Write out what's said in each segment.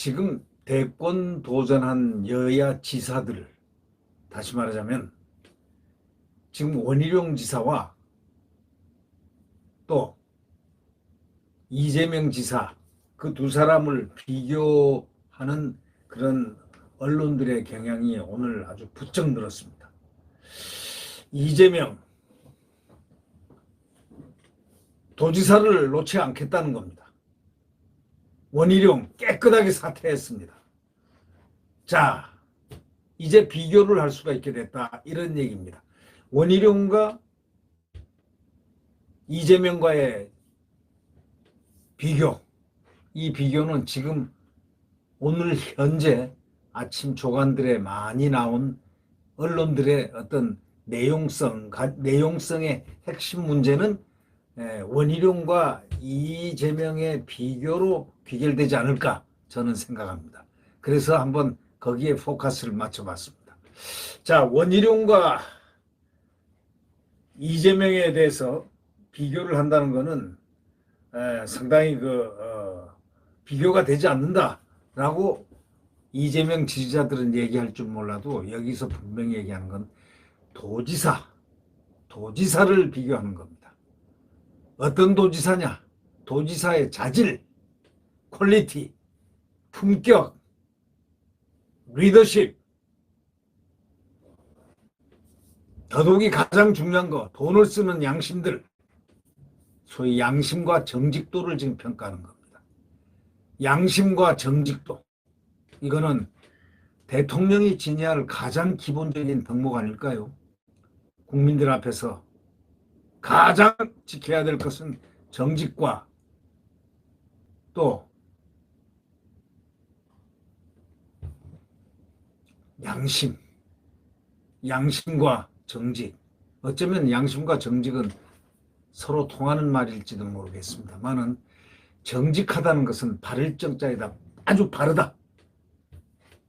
지금 대권 도전한 여야 지사들, 다시 말하자면 지금 원희룡 지사와 또 이재명 지사, 그 두 사람을 비교하는 그런 언론들의 경향이 오늘 아주 부쩍 늘었습니다. 이재명 도지사를 놓지 않겠다는 겁니다. 원희룡 깨끗하게 사퇴했습니다. 자, 이제 비교를 할 수가 있게 됐다, 이런 얘기입니다. 원희룡과 이재명과의 비교, 이 비교는 지금 오늘 현재 아침 조간들에 많이 나온 언론들의 어떤 내용성의 핵심 문제는 원희룡과 이재명의 비교로 귀결되지 않을까 저는 생각합니다. 그래서 한번 거기에 포커스를 맞춰봤습니다. 자, 원희룡과 이재명에 대해서 비교를 한다는 것은 상당히 비교가 되지 않는다라고 이재명 지지자들은 얘기할 줄 몰라도 여기서 분명히 얘기하는 건 도지사를 비교하는 겁니다. 어떤 도지사냐? 도지사의 자질, 퀄리티, 품격, 리더십, 더더욱이 가장 중요한 거, 돈을 쓰는 양심들, 소위 양심과 정직도를 지금 평가하는 겁니다. 양심과 정직도, 이거는 대통령이 지녀야 할 가장 기본적인 덕목 아닐까요? 국민들 앞에서 가장 지켜야 될 것은 정직과 또 양심과 정직. 어쩌면 양심과 정직은 서로 통하는 말일지도 모르겠습니다만은 정직하다는 것은 바를 정자에다 아주 바르다,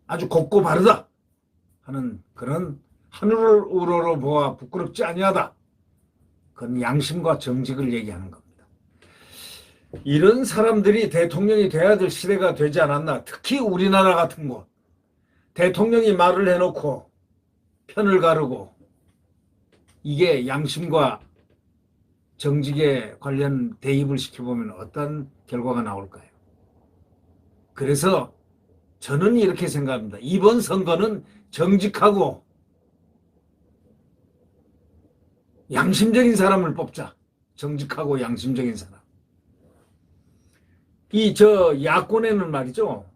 아주 곱고 바르다 하는 그런 하늘을 우러러 보아 부끄럽지 아니하다, 그건 양심과 정직을 얘기하는 겁니다. 이런 사람들이 대통령이 돼야 될 시대가 되지 않았나. 특히 우리나라 같은 곳, 대통령이 말을 해놓고 편을 가르고, 이게 양심과 정직에 관련 대입을 시켜보면 어떤 결과가 나올까요? 그래서 저는 이렇게 생각합니다. 이번 선거는 정직하고 양심적인 사람을 뽑자. 정직하고 양심적인 사람. 야권에는 말이죠,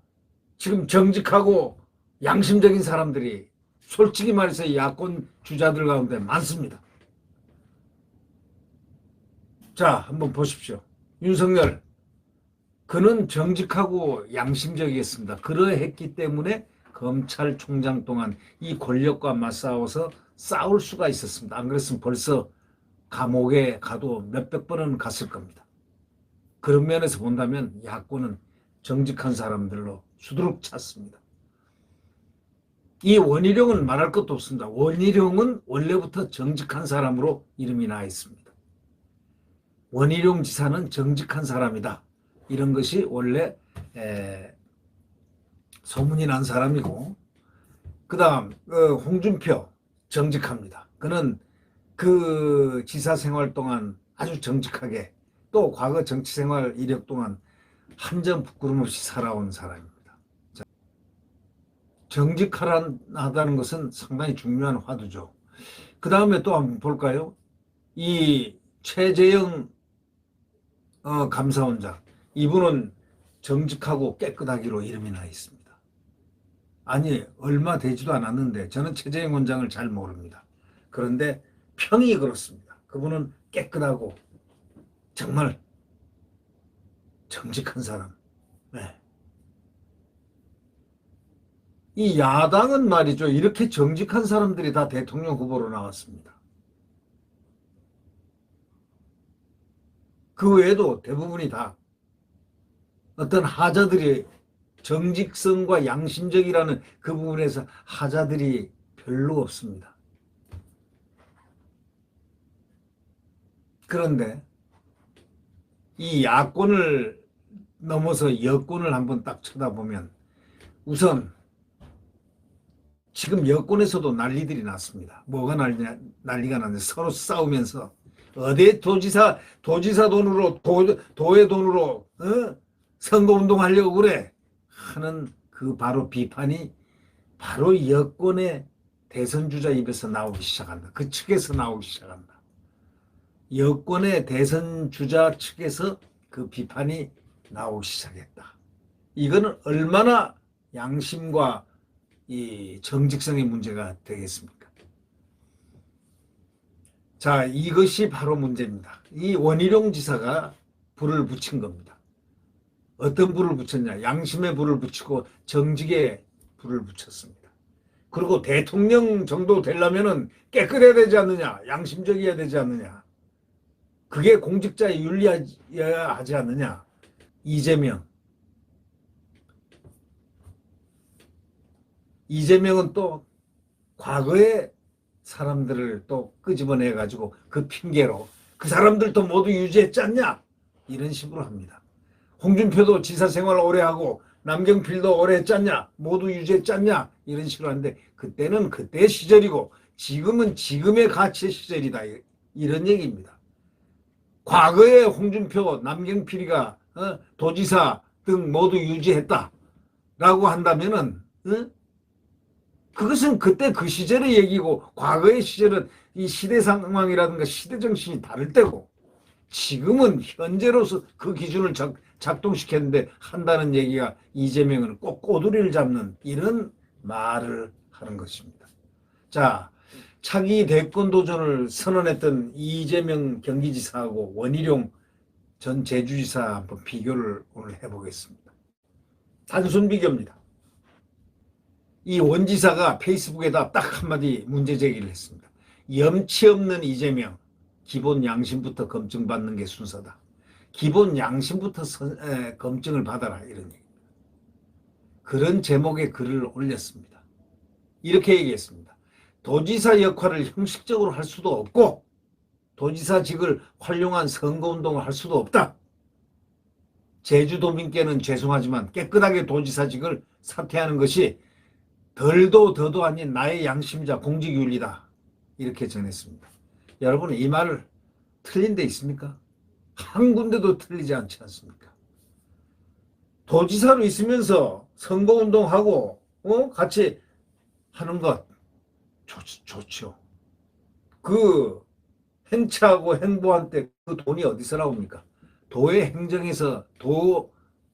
지금 정직하고 양심적인 사람들이 솔직히 말해서 야권 주자들 가운데 많습니다. 자, 한번 보십시오. 윤석열, 그는 정직하고 양심적이었습니다. 그러했기 때문에 검찰총장 동안 이 권력과 맞싸워서 싸울 수가 있었습니다. 안 그랬으면 벌써 감옥에 가도 몇백 번은 갔을 겁니다. 그런 면에서 본다면 야권은 정직한 사람들로 수두룩 찼습니다. 이 원희룡은 말할 것도 없습니다. 원희룡은 원래부터 정직한 사람으로 이름이 나 있습니다. 원희룡 지사는 정직한 사람이다, 이런 것이 원래 소문이 난 사람이고, 그 다음 홍준표 정직합니다. 그는 그 지사 생활 동안 아주 정직하게, 또 과거 정치 생활 이력 동안 한 점 부끄럼 없이 살아온 사람입니다. 정직하다는 것은 상당히 중요한 화두죠. 그 다음에 또 한번 볼까요? 이 최재형 감사원장, 이분은 정직하고 깨끗하기로 이름이 나 있습니다. 아니, 얼마 되지도 않았는데, 저는 최재형 원장을 잘 모릅니다. 그런데 평이 그렇습니다. 그분은 깨끗하고 정말 정직한 사람. 네. 이 야당은 말이죠, 이렇게 정직한 사람들이 다 대통령 후보로 나왔습니다. 그 외에도 대부분이 다 어떤 하자들이, 정직성과 양심적이라는 그 부분에서 하자들이 별로 없습니다. 그런데 이 야권을 넘어서 여권을 한번 딱 쳐다보면 우선 지금 여권에서도 난리들이 났습니다. 뭐가 난리가 났는데 서로 싸우면서 어디 도지사 돈으로 도의 돈으로 선거운동 하려고 그래 하는 그 바로 비판이 바로 여권의 대선 주자 입에서 나오기 시작한다. 그 측에서 나오기 시작한다. 여권의 대선 주자 측에서 그 비판이 나오기 시작했다. 이거는 얼마나 양심과 이 정직성의 문제가 되겠습니까? 자, 이것이 바로 문제입니다. 이 원희룡 지사가 불을 붙인 겁니다. 어떤 불을 붙였냐? 양심의 불을 붙이고 정직의 불을 붙였습니다. 그리고 대통령 정도 되려면은 깨끗해야 되지 않느냐? 양심적이어야 되지 않느냐? 그게 공직자의 윤리여야 하지 않느냐? 이재명은 또 과거의 사람들을 또 끄집어내 가지고 그 핑계로 그 사람들도 모두 유죄했지 않냐? 이런 식으로 합니다. 홍준표도 지사 생활 오래 하고 남경필도 오래 했지 않냐? 모두 유죄했지 않냐? 이런 식으로 하는데 그때는 그때 시절이고 지금은 지금의 가치의 시절이다. 이런 얘기입니다. 과거에 홍준표, 남경필이가 도지사 등 모두 유죄했다라고 한다면은 그것은 그때 그 시절의 얘기고 과거의 시절은 이 시대 상황이라든가 시대 정신이 다를 때고 지금은 현재로서 그 기준을 작동시켰는데 한다는 얘기가 이재명은 꼭 꼬투리를 잡는 이런 말을 하는 것입니다. 자, 차기 대권 도전을 선언했던 이재명 경기지사하고 원희룡 전 제주지사 한번 비교를 오늘 해보겠습니다. 단순 비교입니다. 이 원지사가 페이스북에다 딱 한마디 문제 제기를 했습니다. 염치 없는 이재명, 기본 양심부터 검증받는 게 순서다. 기본 양심부터 검증을 받아라 이런 얘기입니다. 그런 제목의 글을 올렸습니다. 이렇게 얘기했습니다. 도지사 역할을 형식적으로 할 수도 없고 도지사직을 활용한 선거운동을 할 수도 없다. 제주도민께는 죄송하지만 깨끗하게 도지사직을 사퇴하는 것이 덜도 더도 아닌 나의 양심자 공직윤리다. 이렇게 전했습니다. 여러분 이 말 틀린 데 있습니까? 한 군데도 틀리지 않지 않습니까? 도지사로 있으면서 선거운동하고 같이 하는 것 좋죠. 그 행차하고 행보한 때 그 돈이 어디서 나옵니까? 도의 행정에서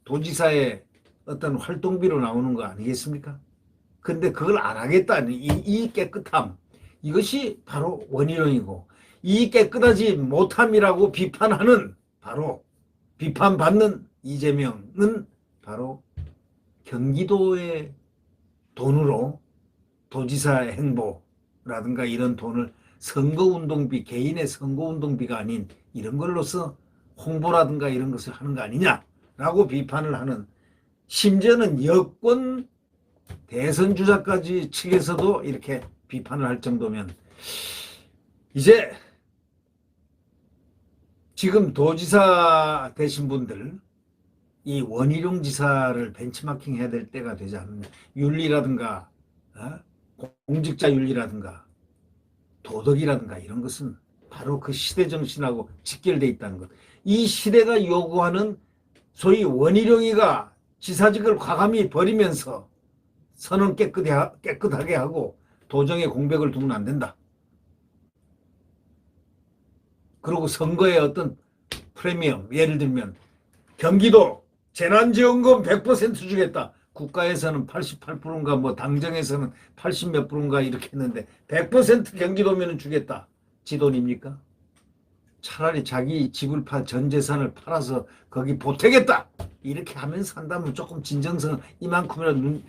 도지사의 어떤 활동비로 나오는 거 아니겠습니까? 근데 그걸 안 하겠다는 이 깨끗함, 이것이 바로 원희룡이고 이 깨끗하지 못함이라고 비판하는 바로 비판받는 이재명은 바로 경기도의 돈으로 도지사의 행보라든가 이런 돈을 선거운동비, 개인의 선거운동비가 아닌 이런 걸로서 홍보라든가 이런 것을 하는 거 아니냐라고 비판을 하는, 심지어는 여권 대선 주자까지 측에서도 이렇게 비판을 할 정도면 이제 지금 도지사 되신 분들 이 원희룡 지사를 벤치마킹 해야 될 때가 되지 않느냐. 윤리라든가 공직자 윤리라든가 도덕이라든가 이런 것은 바로 그 시대 정신하고 직결되어 있다는 것. 이 시대가 요구하는 소위 원희룡이가 지사직을 과감히 버리면서 선은 깨끗하게 하고 도정의 공백을 두면 안 된다. 그리고 선거에 어떤 프리미엄, 예를 들면 경기도 재난지원금 100% 주겠다. 국가에서는 88%인가 뭐 당정에서는 80 몇 %인가 이렇게 했는데 100% 경기도면 주겠다. 지 돈입니까? 차라리 자기 집을 전 재산을 팔아서 거기 보태겠다. 이렇게 하면서 한다면 조금 진정성 이만큼이라도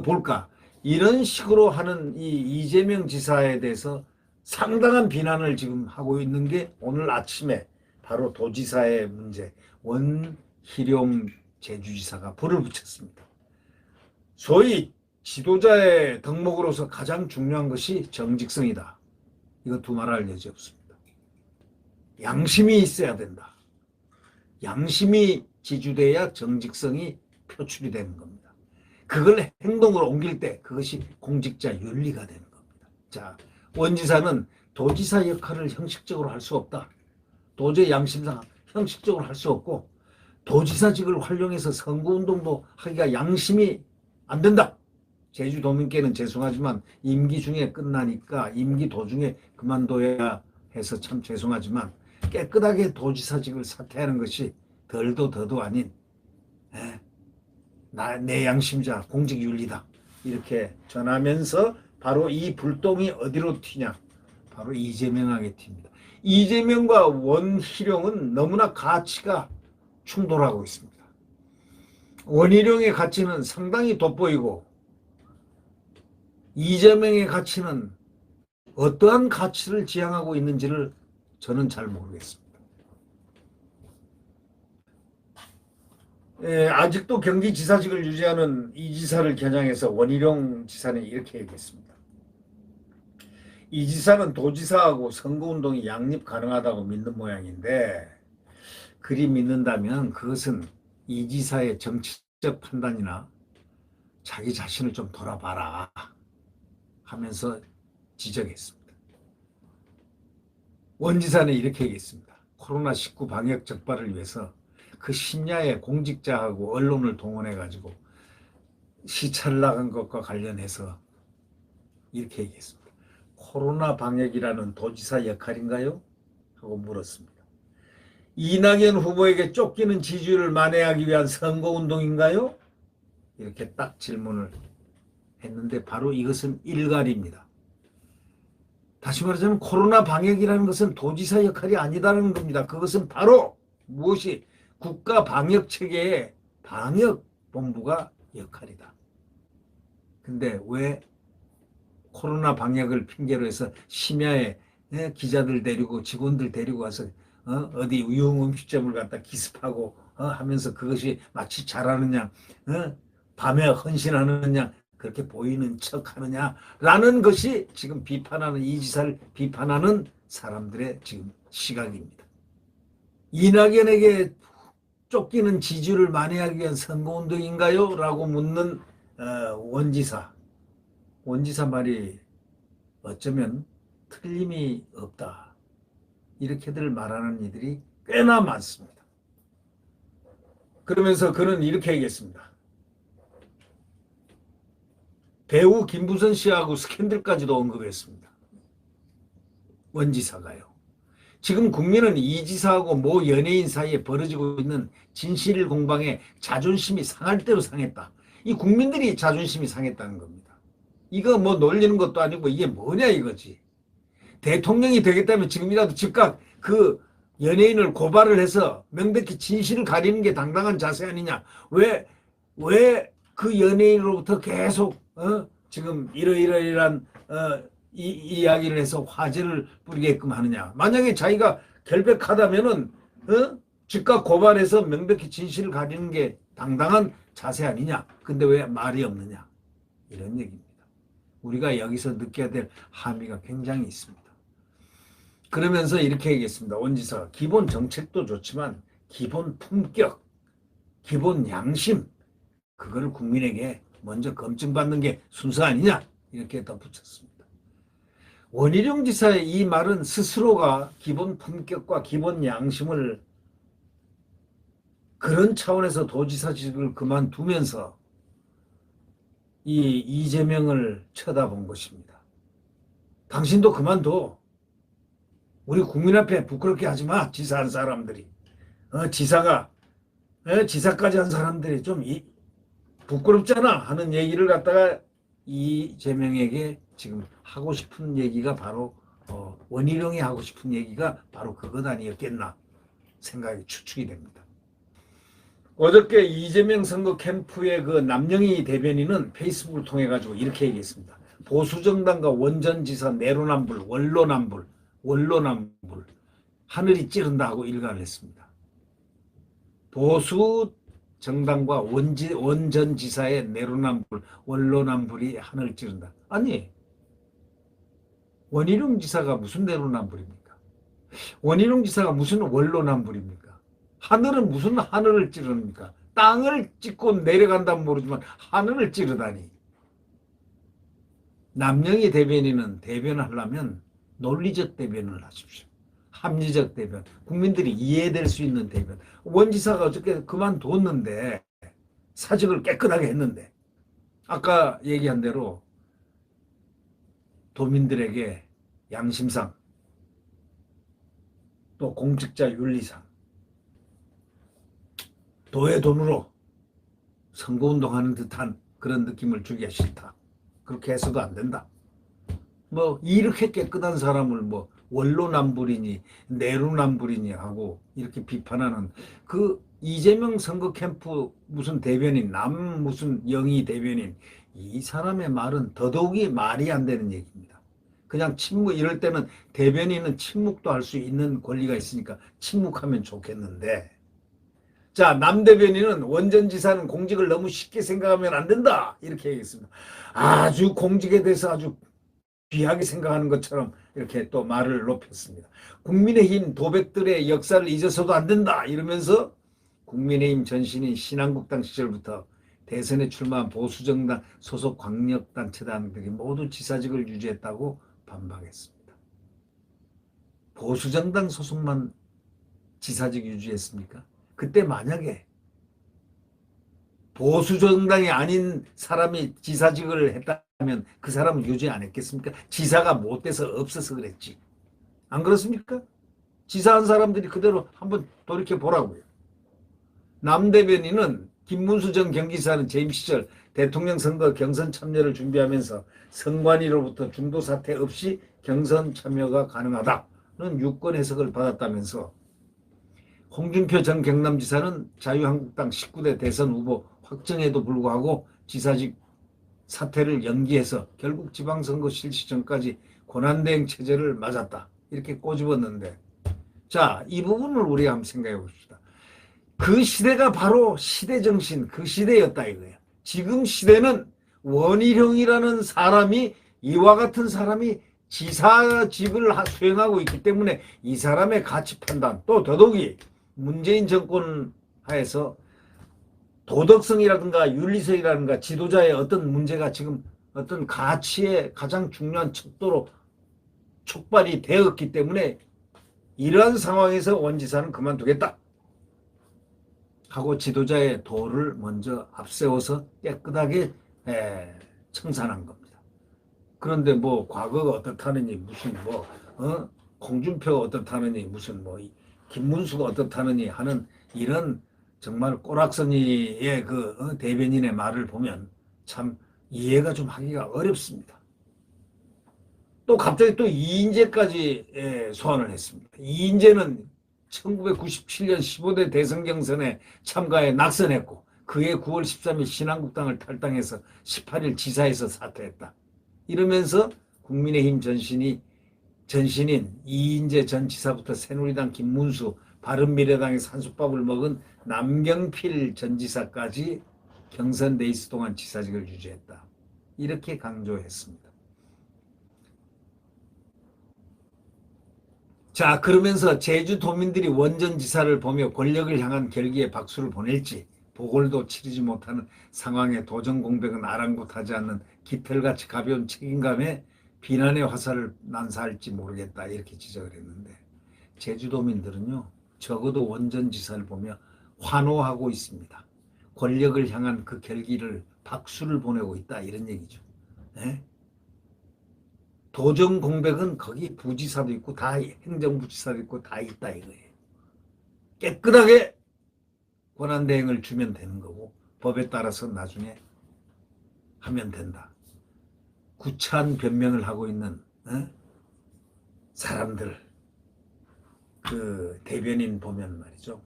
볼까. 이런 식으로 하는 이 이재명 지사에 대해서 상당한 비난을 지금 하고 있는 게 오늘 아침에 바로 도지사의 문제, 원희룡 제주지사가 불을 붙였습니다. 소위 지도자의 덕목으로서 가장 중요한 것이 정직성이다. 이거 두말할 여지 없습니다. 양심이 있어야 된다. 양심이 지주돼야 정직성이 표출이 되는 겁니다. 그걸 행동으로 옮길 때 그것이 공직자 윤리가 되는 겁니다. 자, 원지사는 도지사 역할을 형식적으로 할 수 없다. 도저히 양심상 형식적으로 할 수 없고 도지사직을 활용해서 선거운동도 하기가 양심이 안 된다. 제주도민께는 죄송하지만 임기 중에 끝나니까 임기 도중에 그만둬야 해서 참 죄송하지만 깨끗하게 도지사직을 사퇴하는 것이 덜도 더도 아닌 내 양심자 공직윤리다. 이렇게 전하면서 바로 이 불똥이 어디로 튀냐. 바로 이재명에게 튑니다. 이재명과 원희룡은 너무나 가치가 충돌하고 있습니다. 원희룡의 가치는 상당히 돋보이고 이재명의 가치는 어떠한 가치를 지향하고 있는지를 저는 잘 모르겠습니다. 아직도 경기지사직을 유지하는 이 지사를 겨냥해서 원희룡 지사는 이렇게 얘기했습니다. 이 지사는 도지사하고 선거운동이 양립 가능하다고 믿는 모양인데 그리 믿는다면 그것은 이 지사의 정치적 판단이나 자기 자신을 좀 돌아봐라 하면서 지적했습니다. 원 지사는 이렇게 얘기했습니다. 코로나19 방역 적발을 위해서 그 심야에 공직자하고 언론을 동원해가지고 시찰 나간 것과 관련해서 이렇게 얘기했습니다. 코로나 방역이라는 도지사 역할인가요? 하고 물었습니다. 이낙연 후보에게 쫓기는 지지율을 만회하기 위한 선거운동인가요? 이렇게 딱 질문을 했는데 바로 이것은 일갈입니다. 다시 말하자면 코로나 방역이라는 것은 도지사 역할이 아니다라는 겁니다. 그것은 바로 무엇이 국가 방역 체계의 방역본부가 역할이다. 근데 왜 코로나 방역을 핑계로 해서 심야에 기자들 데리고 직원들 데리고 와서 어디 유흥음식점을 갖다 기습하고 하면서 그것이 마치 잘하느냐 밤에 헌신하느냐 그렇게 보이는 척하느냐라는 것이 지금 비판하는 이 지사를 비판하는 사람들의 지금 시각입니다. 이낙연에게 쫓기는 지지율을 만회하기 위한 선거운동인가요? 라고 묻는 원지사. 원지사 말이 어쩌면 틀림이 없다. 이렇게들 말하는 이들이 꽤나 많습니다. 그러면서 그는 이렇게 얘기했습니다. 배우 김부선 씨하고 스캔들까지도 언급했습니다. 원지사가요. 지금 국민은 이 지사하고 모 연예인 사이에 벌어지고 있는 진실 공방에 자존심이 상할 대로 상했다. 이 국민들이 자존심이 상했다는 겁니다. 이거 뭐 놀리는 것도 아니고 이게 뭐냐 이거지. 대통령이 되겠다면 지금이라도 즉각 그 연예인을 고발을 해서 명백히 진실을 가리는 게 당당한 자세 아니냐. 왜 그 연예인으로부터 계속 지금 이러이러이러한 이야기를 해서 화제를 뿌리게끔 하느냐. 만약에 자기가 결백하다면은 즉각 고발해서 명백히 진실을 가리는 게 당당한 자세 아니냐. 근데 왜 말이 없느냐. 이런 얘기입니다. 우리가 여기서 느껴야 될 함의가 굉장히 있습니다. 그러면서 이렇게 얘기했습니다. 원지사, 기본 정책도 좋지만 기본 품격, 기본 양심, 그걸 국민에게 먼저 검증받는 게 순서 아니냐 이렇게 덧붙였습니다. 원희룡 지사의 이 말은 스스로가 기본 품격과 기본 양심을 그런 차원에서 도지사직을 그만두면서 이 이재명을 쳐다본 것입니다. 당신도 그만둬. 우리 국민 앞에 부끄럽게 하지 마. 지사한 사람들이. 지사까지 한 사람들이 좀 부끄럽잖아 하는 얘기를 갖다가 이재명에게 지금 하고 싶은 얘기가 바로 원희룡이 하고 싶은 얘기가 바로 그것 아니었겠나 생각이 추측이 됩니다. 어저께 이재명 선거 캠프의 그 남영희 대변인은 페이스북을 통해 가지고 이렇게 얘기했습니다. 보수정당과 원전지사 내로남불, 원로남불, 하늘이 찌른다 하고 일관을 했습니다. 보수정당과 원전지사의 내로남불, 원로남불이 하늘을 찌른다. 아니, 원희룡 지사가 무슨 내로남불입니까? 원희룡 지사가 무슨 원로남불입니까? 하늘은 무슨 하늘을 찌릅니까? 땅을 찍고 내려간다면 모르지만 하늘을 찌르다니. 남영희 대변인은 대변하려면 논리적 대변을 하십시오. 합리적 대변, 국민들이 이해될 수 있는 대변. 원 지사가 어저께 그만뒀는데, 사직을 깨끗하게 했는데, 아까 얘기한 대로 도민들에게 양심상 또 공직자 윤리상 도의 돈으로 선거운동하는 듯한 그런 느낌을 주기가 싫다. 그렇게 해서도 안 된다. 뭐 이렇게 깨끗한 사람을 뭐 원로남불이니 내로남불이니 하고 이렇게 비판하는 그 이재명 선거 캠프 무슨 대변인 남 무슨 영희 대변인 이 사람의 말은 더더욱이 말이 안 되는 얘기입니다. 그냥 침묵 이럴 때는 대변인은 침묵도 할 수 있는 권리가 있으니까 침묵하면 좋겠는데 자, 남 대변인은 원전지사는 공직을 너무 쉽게 생각하면 안 된다 이렇게 얘기했습니다. 아주 공직에 대해서 아주 귀하게 생각하는 것처럼 이렇게 또 말을 높였습니다. 국민의힘 도백들의 역사를 잊어서도 안 된다 이러면서 국민의힘 전신인 신한국당 시절부터 대선에 출마한 보수정당 소속 광역단체장들이 모두 지사직을 유지했다고 반박했습니다. 보수정당 소속만 지사직 유지했습니까? 그때 만약에 보수정당이 아닌 사람이 지사직을 했다면 그 사람은 유지 안 했겠습니까? 지사가 못 돼서 없어서 그랬지. 안 그렇습니까? 지사한 사람들이 그대로 한번 돌이켜 보라고요. 남 대변인은 김문수 전 경기지사는 재임 시절 대통령 선거 경선 참여를 준비하면서 선관위로부터 중도 사퇴 없이 경선 참여가 가능하다는 유권 해석을 받았다면서 홍준표 전 경남지사는 자유한국당 19대 대선 후보 확정에도 불구하고 지사직 사퇴를 연기해서 결국 지방선거 실시 전까지 권한대행 체제를 맞았다. 이렇게 꼬집었는데 자, 이 부분을 우리가 한번 생각해 봅시다. 그 시대가 바로 시대정신 그 시대였다 이거예요. 지금 시대는 원희룡이라는 사람이 이와 같은 사람이 지사직을 수행하고 있기 때문에 이 사람의 가치 판단 또 더더욱이 문재인 정권 하에서 도덕성이라든가 윤리성이라든가 지도자의 어떤 문제가 지금 어떤 가치의 가장 중요한 척도로 촉발이 되었기 때문에 이러한 상황에서 원지사는 그만두겠다 하고 지도자의 도를 먼저 앞세워서 깨끗하게 청산한 겁니다. 그런데 뭐 과거가 어떻다느니 무슨 뭐 홍준표가 어떻다느니 무슨 뭐 김문수가 어떻다느니 하는 이런 정말 꼬락서니의 그 대변인의 말을 보면 참 이해가 좀 하기가 어렵습니다. 또 갑자기 또 이인재까지 소환을 했습니다. 이인재는 1997년 15대 대선 경선에 참가해 낙선했고 그해 9월 13일 신한국당을 탈당해서 18일 지사에서 사퇴했다. 이러면서 국민의힘 전신인 이인재 전 지사부터 새누리당 김문수 바른미래당의 산수밥을 먹은 남경필 전 지사까지 경선 레이스 동안 지사직을 유지했다. 이렇게 강조했습니다. 자, 그러면서 제주도민들이 원전지사를 보며 권력을 향한 결기에 박수를 보낼지 보궐도 치르지 못하는 상황에 도전공백은 아랑곳하지 않는 깃털같이 가벼운 책임감에 비난의 화살을 난사할지 모르겠다 이렇게 지적을 했는데 제주도민들은요 적어도 원전지사를 보며 환호하고 있습니다. 권력을 향한 그 결기를 박수를 보내고 있다 이런 얘기죠. 네? 도정 공백은 거기 부지사도 있고 다 행정부지사도 있고 다 있다 이거예요. 깨끗하게 권한대행을 주면 되는 거고 법에 따라서 나중에 하면 된다. 구차한 변명을 하고 있는 사람들 그 대변인 보면 말이죠.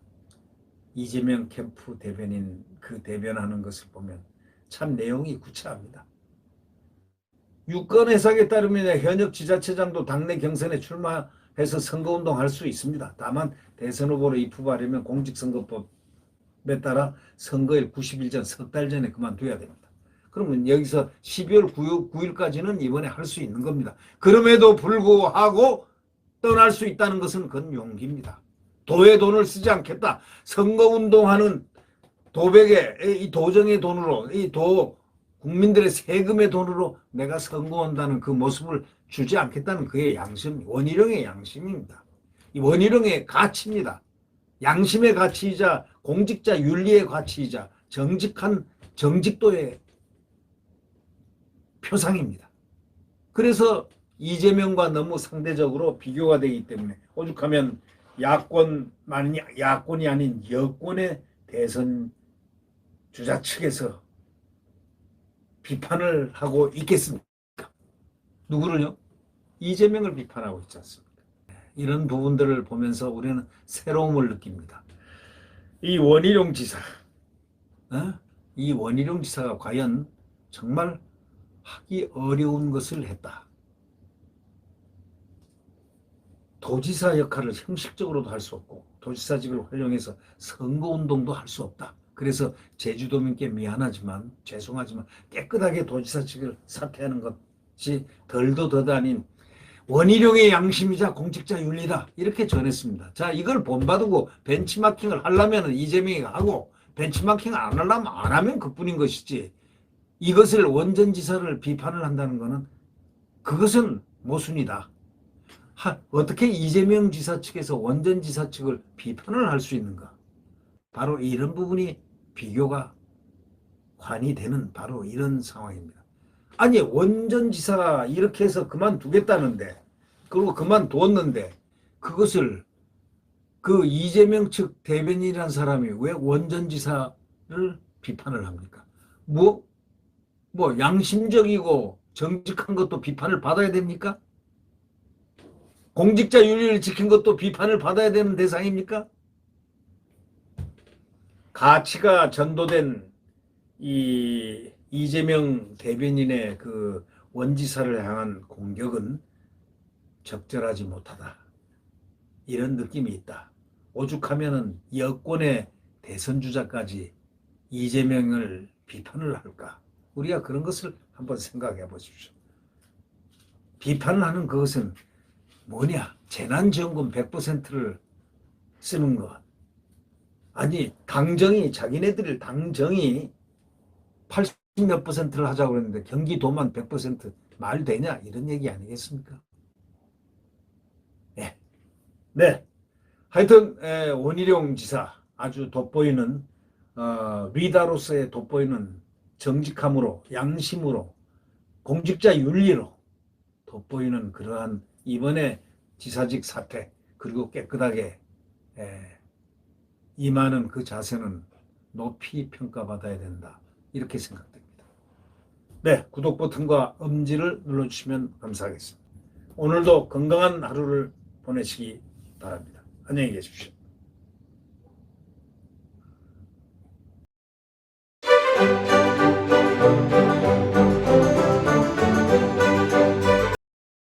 이재명 캠프 대변인 그 대변하는 것을 보면 참 내용이 구차합니다. 유권 해석에 따르면 현역 지자체장도 당내 경선에 출마해서 선거운동할 수 있습니다. 다만 대선 후보로 입후보하려면 공직선거법에 따라 선거일 90일 전 석 달 전에 그만둬야 됩니다. 그러면 여기서 12월 9일까지는 이번에 할 수 있는 겁니다. 그럼에도 불구하고 떠날 수 있다는 것은 그건 용기입니다. 도의 돈을 쓰지 않겠다. 선거운동하는 도백에 이 도정의 돈으로 국민들의 세금의 돈으로 내가 선거한다는 그 모습을 주지 않겠다는 그의 양심, 원희룡의 양심입니다. 이 원희룡의 가치입니다. 양심의 가치이자 공직자 윤리의 가치이자 정직도의 표상입니다. 그래서 이재명과 너무 상대적으로 비교가 되기 때문에 오죽하면 야권이 아닌 여권의 대선 주자 측에서 비판을 하고 있겠습니까? 누구를요? 이재명을 비판하고 있지 않습니까? 이런 부분들을 보면서 우리는 새로움을 느낍니다. 이 원희룡 지사, 이 원희룡 지사가 과연 정말 하기 어려운 것을 했다. 도지사 역할을 형식적으로도 할 수 없고 도지사직을 활용해서 선거운동도 할 수 없다. 그래서 제주도민께 미안하지만 죄송하지만 깨끗하게 도지사직을 사퇴하는 것이 덜도 더도 아닌 원희룡의 양심이자 공직자 윤리다 이렇게 전했습니다. 자, 이걸 본받고 벤치마킹을 하려면 이재명이 하고 벤치마킹을 안 하려면 안 하면 그뿐인 것이지 이것을 원전지사를 비판을 한다는 것은 그것은 모순이다. 어떻게 이재명 지사 측에서 원전지사 측을 비판을 할 수 있는가? 바로 이런 부분이 비교가 관이 되는 바로 이런 상황입니다. 아니 원전지사 이렇게 해서 그만두겠다는데 그리고 그만두었는데 그것을 그 이재명 측 대변인이라는 사람이 왜 원전지사를 비판을 합니까? 뭐 양심적이고 정직한 것도 비판을 받아야 됩니까? 공직자 윤리를 지킨 것도 비판을 받아야 되는 대상입니까? 가치가 전도된 이 이재명 대변인의 그 원지사를 향한 공격은 적절하지 못하다. 이런 느낌이 있다. 오죽하면은 여권의 대선 주자까지 이재명을 비판을 할까? 우리가 그런 것을 한번 생각해 보십시오. 비판을 하는 그것은 뭐냐? 재난지원금 100%를 쓰는 것. 아니 자기네들 당정이 80몇 %를 하자고 그랬는데 경기도만 100% 말 되냐 이런 얘기 아니겠습니까? 네. 하여튼 원희룡 지사 아주 돋보이는 리더로서의 돋보이는 정직함으로 양심으로 공직자 윤리로 돋보이는 그러한 이번에 지사직 사퇴 그리고 깨끗하게 임하는 그 자세는 높이 평가받아야 된다. 이렇게 생각됩니다. 네, 구독 버튼과 엄지를 눌러주시면 감사하겠습니다. 오늘도 건강한 하루를 보내시기 바랍니다. 안녕히 계십시오.